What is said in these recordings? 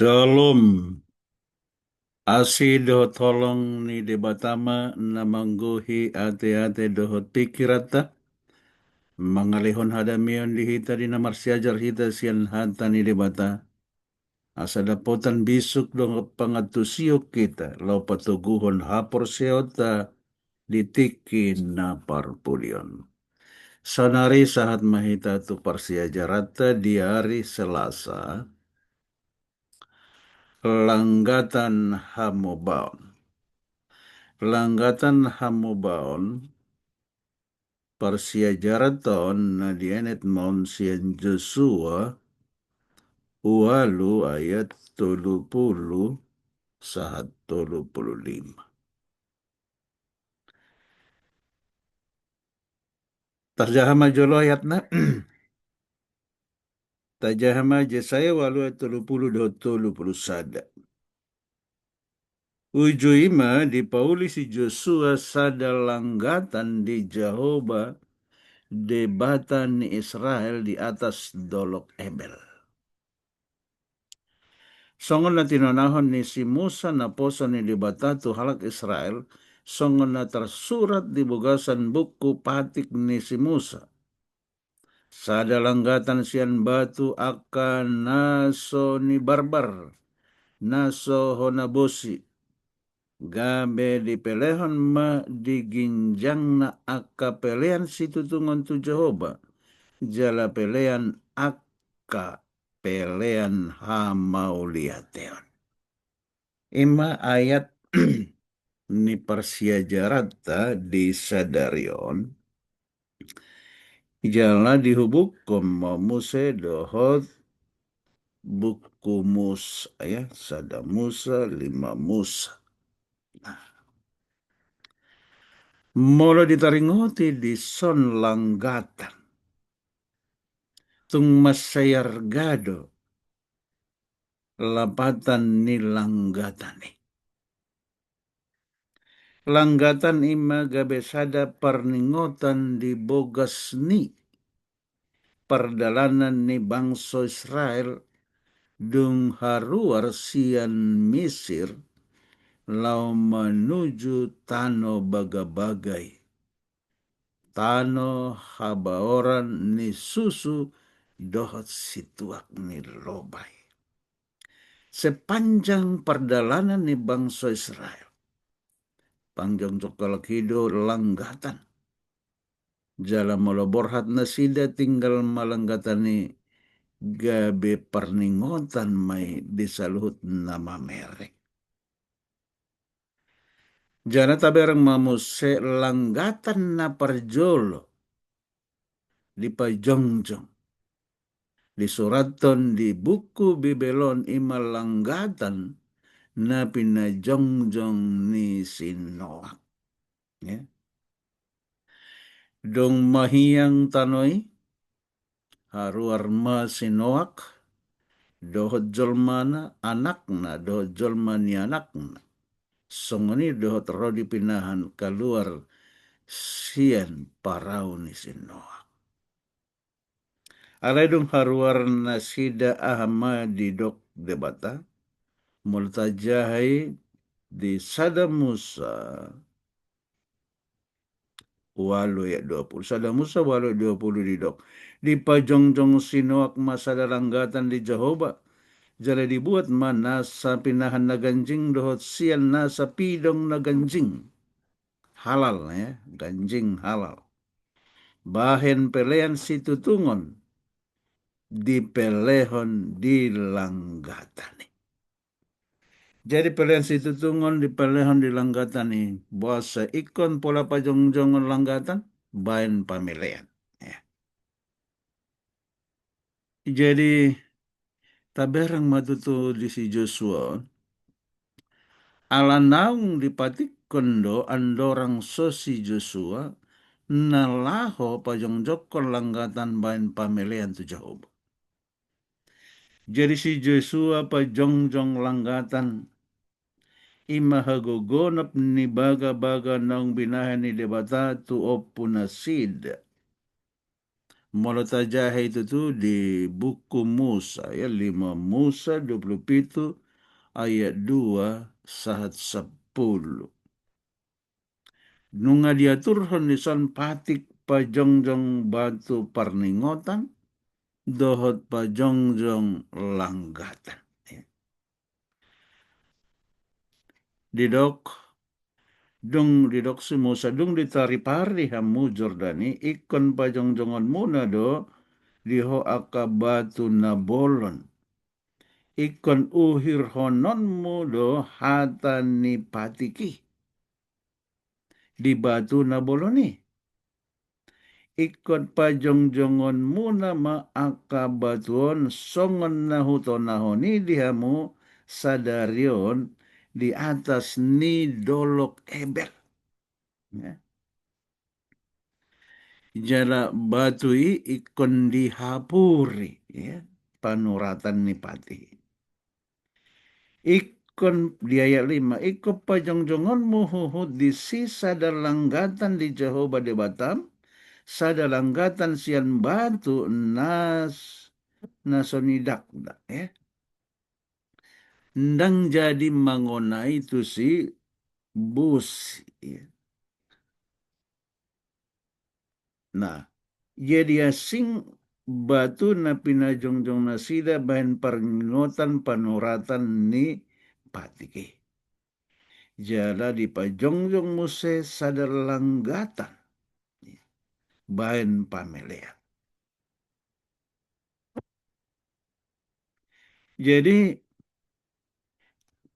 Shalom, asi dohot holong ni debatama namangguhi ate-ate dohot pikirata, mangalihon hadamion dihita di namar siajar hita sian hanta ni debata, asa dapotan bisuk dong pangatusiyok kita, lau patuguhon hapor seota ditiki na parpulion. Sanari sahat mahita tu parsiajarata di hari Selasa, langgatan hamubaon. Langgatan hamubaon parsiajaraton na dienet mon sian Joshua ualu ayat 30 sahat 35. Tarjahama jolo ayatna tajahama Jesaya walu ayat 30 do 30 sada. Ujuima di Pauli si Joshua sada langgatan di Jehovah debatan ni Israel di atas dolok Ebel. Songon na tinanahon ni si Musa na poso ni libata tu halak Israel, songon na tersurat di bugasan buku patik ni si Musa. Sada langgatan sian batu akan naso ni barbar, naso honabosi, gabe di pelehon ma diginjang na aka pelean si tutungon tu Jehovah, jala pelean aka pelean hamauliateon. Ima ayat ni parsiajarata di sadarion jala dihubukom muse dohot buku Musa ya sada Musa 5 Musa. Molo ditaringoti di son langgatan tung masayar gado lapatan ni langgatani. Langgatan ima gabesada perningotan di bogas ni perdalanan ni bangsa Israel dung haruar sian Mesir lau menuju tano baga-bagai. Tano habaoran ni susu dohot situak ni lobai. Sepanjang perjalanan ni bangsa Israel, panjang cokal kido langgatan. Jala moloborhat nasida tinggal malanggatani gabe perningotan mai disaluhut nama merek. Jana taberang mamuse langgatan na parjolo di pajongjong. Di suraton di buku Bibelon ima langgatan na pinajongjong ni Sinoak. Ya. Dong mahiyang tanoi haruar ma Sinoak dohot jolmana anakna dohot jolmani anakna. Songoni dohot rodi pinahan keluar sian parau ni Sinoak. Aledung haruar nasida ahama di dok debata multajahai di sada Musa walu ya 20. Sada Musa walu 20 di dok. Di pajongjong Sinoak masa langgatan di Jehovah. Jala dibuat mana sa pinahan na ganjing dohot sian nasa pidong na ganjing. Halal ya, ganjing halal. Bahen pelean situtungon di pelehon di langgatani. Jadi pelehan situtungon di pelehon di langgatani. Bahasa ikon pola pajongjongon langgatan, bahan pamilihan. Ya. Jadi taberang matutu di si Joshua, ala naung dipatik kondo andorang sosi Joshua, nalaho pajongjokon langgatan bahan pamilihan tu Jehovah. Jadi si Joshua pajongjong langgatan ima hagogonap ni baga-baga naung binahan ni debata tu opunasid. Mulut jahe itu tuh di buku Musa ya 5 Musa 27 ayat 2 sahat 10. Nunga diaturhon lisan patik pajongjong batu parningotan dohot pajongjong langgatan. Ya. Didok dung didok si Musa dung ditari-pari hamu Jordani ikon pajongjongon muna do diho akabatu nabolon ikon uhir hononmu do hatani patiki di batu naboloni ikon pajongjongon muna ma akabatuon songon nahutonahoni dihamu sadarion di atas ni dolok ebel. Ya. Jala batui ikon dihapuri ya panuratan nipati. Ikon di ayat 5, ikon pajongjongon muhuhut di sisa langgatan di Jehovah di Batam, sada langgatan sian batu nasonidak ya. Ndang jadi mangonai itu si bus ya. Nah, jadi asing batu na pinajongjong na sida bahan paringotan panuratan ni patike. Jala di pajongjong muse sadar langgatan bahan pamelea. Jadi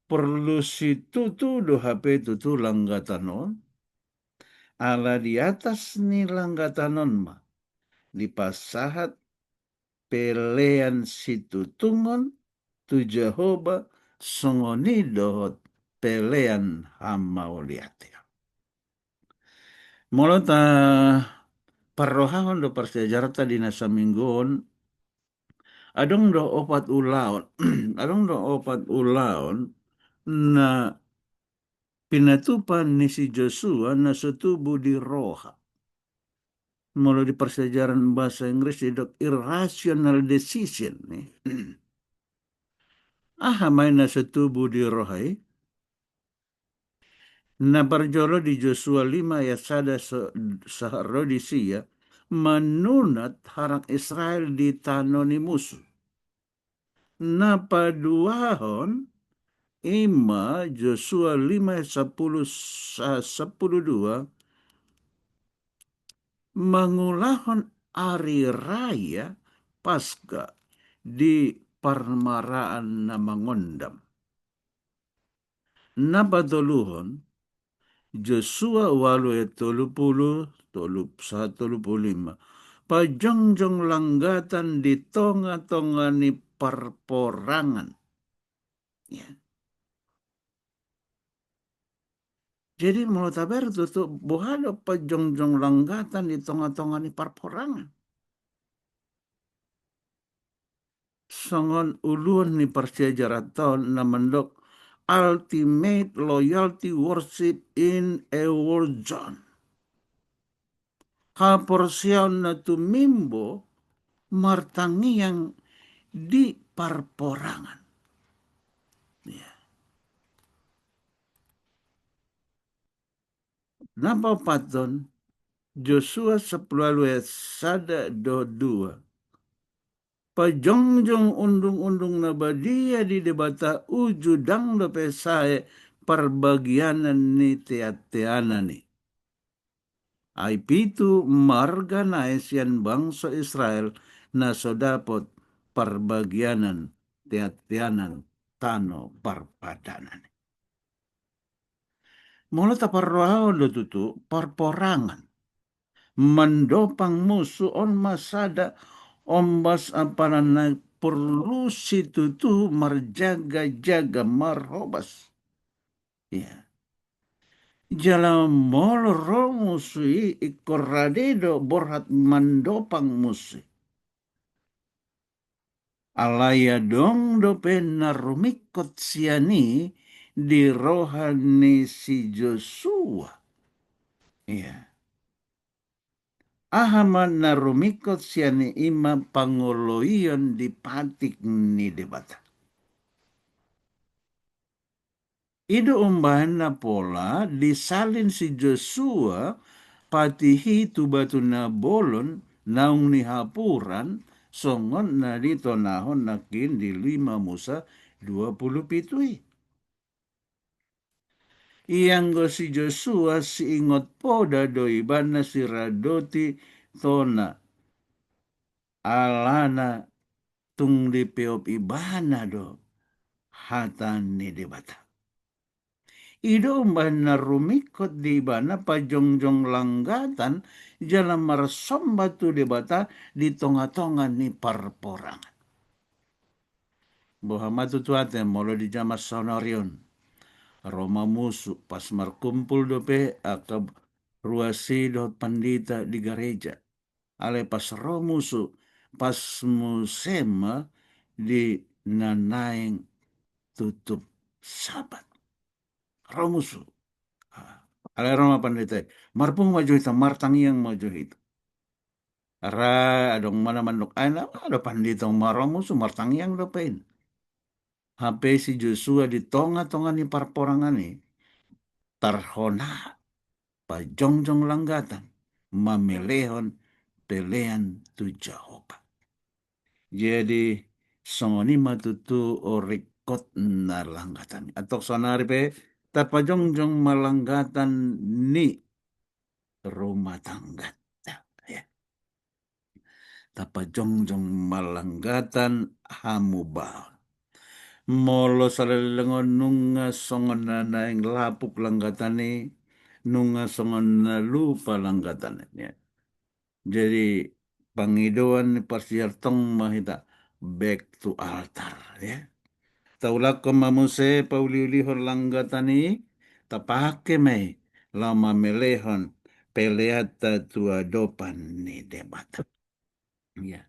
perlu situ tuh do HP itu tuh langgatanon ala di atas ni langgatanon mah di pasahat pelean situ tungon tu Jehovah songoni dohot pelean hamauliate. Molota parrohaon do persejarata di nasa mingguon adong do opat ulaon adong do opat ulaon na pinatupan ni si Joshua na setubu di roha. Mulai di persejaraan bahasa Inggris itu irrational decision nih. Main na setubu di rohai. Na barjolo di Joshua 5 ya sada saharodisia menunat harang Israel di tanoni musuh. Na paduahon ima Joshua 5 10 2 mengulahon hari raya Paskah di parmaraan na mangondam. Napadoluhon Joshua 8:30-1:35 pajongjong langgatan di tonga-tonga ni parporangan. Ya. Jadi mau taber tutup bohalo pajongjong langgatan di tonga-tonga ni parporangan. Songon ulun ni persejaratan na mendok ultimate loyalty worship in a war zone. Kaporsiaw na tumimbo martangiang di parporangan. Ya. Napa paton Joshua 10 sada do 2 pajongjong undung-undung na badia di debata ujudang do pesae parbagianan ni teateana ni. Aipitu marga na esian bangsa Israel na sodapot parbagianan teateanan tano parpadanan. Mula taparrohaon do tutu parporangan. Mendopang musuh on masada ombas ampanan na perlu situ tu marjaga-jaga marhobas. Ya. Jalan molro musui ikoradedo borhat mandopang musi. Alaya dong dope narumikot siani di rohani si Joshua. Ya. Ahama narumikot siani ima pangoloion di patik ni debata. Ido umbahana pola disalin si Joshua patihi tu batu na bolon naung ni hapuran songon na dito nahon nakin di 5 Musa 27. Ianggo si Joshua si ingot poda do ibana si radoti tona alana tung di peop ibana do hatan ni debata. Ido na rumikot di ibana pajongjong langgatan jalan marsomba tu debata di tonga-tonga ni parporangan. Bohamatu tuate molo di jamas sonorion. Roma musu pas markumpul dope akab ruasi do pandita di gereja. Ale pas romusu pas musema di nanaing tutup sabat. Romusu. Ale Roma pandita. Marpung maju itu, martang yang maju itu. Ara adong mana manuk aina ada pandita maromusu martang yang dopain. HP si Joshua di tonga-tonga ni parporangan ni tarhona pajongjong langgatan mamelehon pelean tu Jehovah. Jadi songoni matutu orekot na langgatan. Atau sonari pe tapajongjong malanggatan ni rumah tangga. Ya. Tapajongjong malanggatan hamubah. Molo salalengon nunga songon na naing lapuk langgatane nunga songon na lupa langgatane ya. Jadi pangidoan pasiartong mahita back to altar ya. Taulak ko mamuse pauliulihon langgatani tapake mai lama melehon peleata tua dopan ni debata. Ya.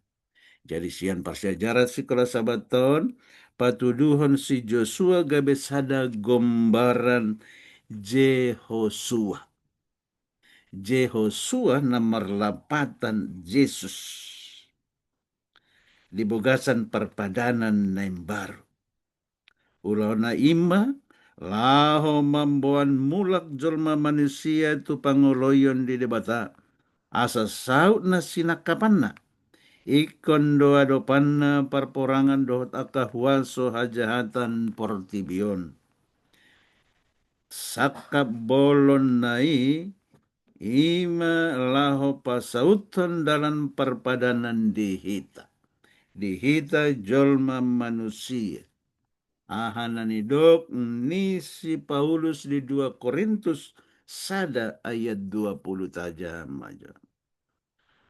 Jadi sian parsiajaran sekolah sabaton patuduhon si Joshua gabe sada gombaran Jehosua. Jehosua nomor lapatan Yesus. Di bogasan perpadanan naim baru. Ulana ima laho mamboan mulak jolma manusia tu pangoloyon di debata. Asa saut na sinakapanna. Ikon doa dopanna parporangan dohot akahuaso hajahatan portibion. Sakap bolon nai ima laho pasauton dalam perpadanan dihita. Dihita jolma manusia. Ahanani dok ni si Paulus di 2 Korintus sada ayat 20 tajam aja.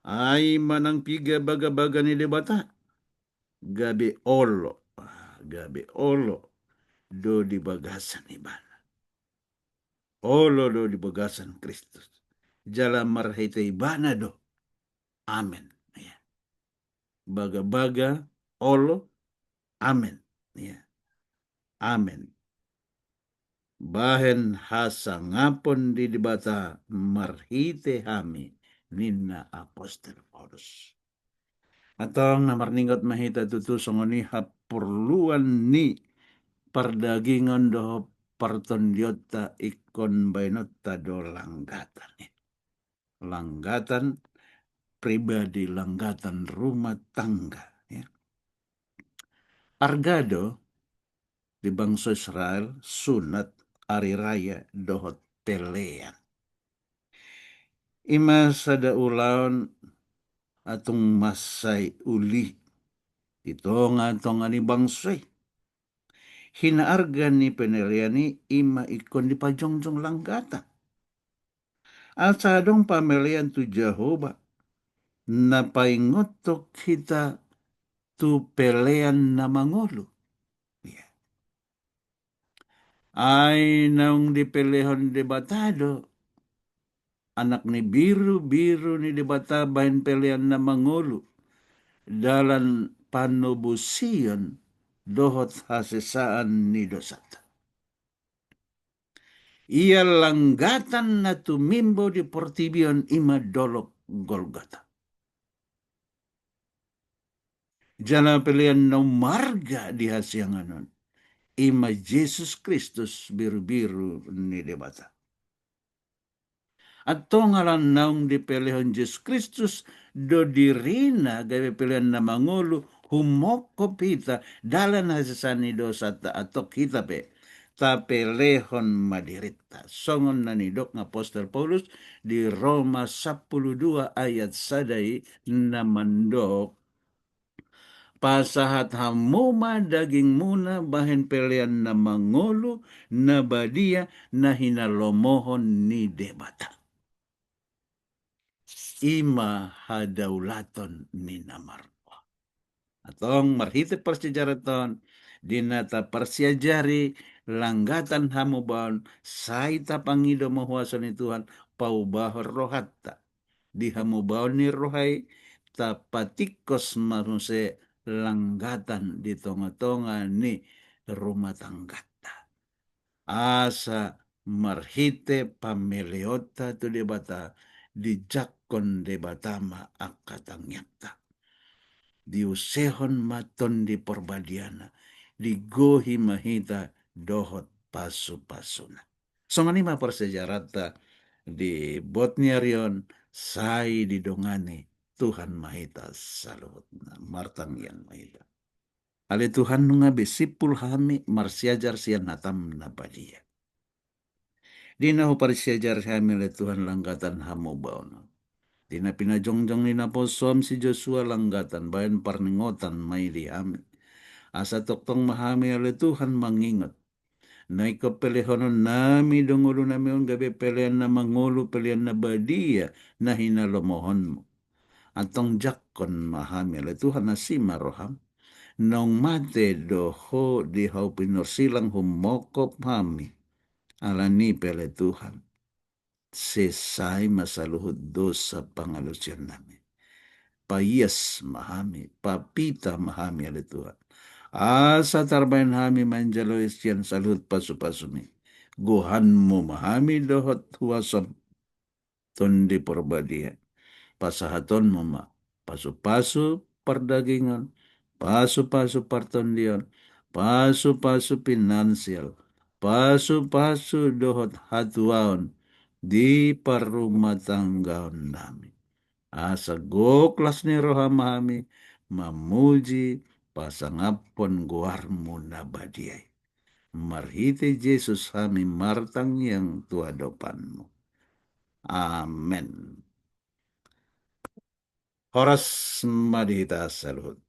Ai manang piga baga-baga ni debata. Gabe olo. Gabe olo. Do di bagasan ibana. Olo do di bagasan Kristus. Jalan marhita ibana do. Amen. Ya. Baga-baga olo. Amen. Ya. Amen. Bahen hasa ngapon di debata marhite hami nina apostol Paulus. Atong namar ninggot mahita tutu songoni hapurluan ni perdagingan do partondiota ikon bainota do langgatan. Langgatan pribadi, langgatan rumah tangga. Ya. Argado di bangsa Israel sunat hari raya dohot pelean. Ima sada ulaon atung masai uli itonga-tonga ni bangsay. Hinaarga ni peneliani ima ikon di pajongjong langgata. Asadong pamelian tu Jehovah na paingotok kita tu pelean na mangolo. Ya. Ay naung di pelehon debatado anak ni biru-biru ni debata bahin pelean na mangolo dalam panubusion dohot hasesaan ni dosata. Ia langgatan na tumimbo di portibion ima dolok Golgota. Jana pilihan no marga di hasianganon. Ima Jesus Kristus biru-biru ni debata. Ato ngalan naong dipilihon Jesus Kristus do dirina gawe pilihan na mangulo humoko pita dalan hasasani dosa ta atok kita pe tapelehon madirita. Songon na nidok ng Apostol Paulus di Roma 12 ayat sadai na mandok pasahat hamuma daging muna bahin pelian na mangulo na badia na hinalomohon ni debata. Ima hadaulaton ni namarwa. Atong marhitip persejaraton dinata persiajari langgatan hamubon saita pangido mahuasan ni Tuhan paubahor rohatta di hamubon ni rohai tapatikos manuse langgatan di tonga-tonga ni rumah tanggata asa marhite pameleota tu debata di jakon debatama akatang nyata diusehon maton di perbadiana digohi mahita dohot pasu-pasuna. Songanima persejarata di Botniarion sai didongani Tuhan mahita salut martang yang mahita. Ale Tuhan nunga besipul hami marsiajar sian natam napadia. Dina ho parsiajar hami le Tuhan langgatan hamu baono. Dina pinajongjong ni naposom si Joshua langgatan bayan parningotan may diami. Asa toktong mahami ale Tuhan mangingat. Na ikapelehonon nami dongulo nami on gabi pelehan na mangolo pelehan na badia na hinalomohon mo. Atong jakon mahami ale Tuhan na si maroham. Nong mate doho di hau pinorsilang humokop hami. Alani pele Tuhan. Sesai masaluhut dosa pangalusian nami. Payas mahami, papita mahami ale Tuhan. Asa tarbayan hami manjalo isian salut pasu-pasumi. Gohan mo mahami dohot huasam tondi porbadia. Pasahaton mo ma. Pasu-pasu perdagingan. Pasu-pasu partondian. Pasu-pasu finansial. Pasu-pasu dohot hatuaon di parumah tanggaon nami. Asa goklas ni rohamami mamuji pasangapon guarmu nabadiay. Marhite Jesus kami martang yang tuadopanmu. Amen. Horas madita salut.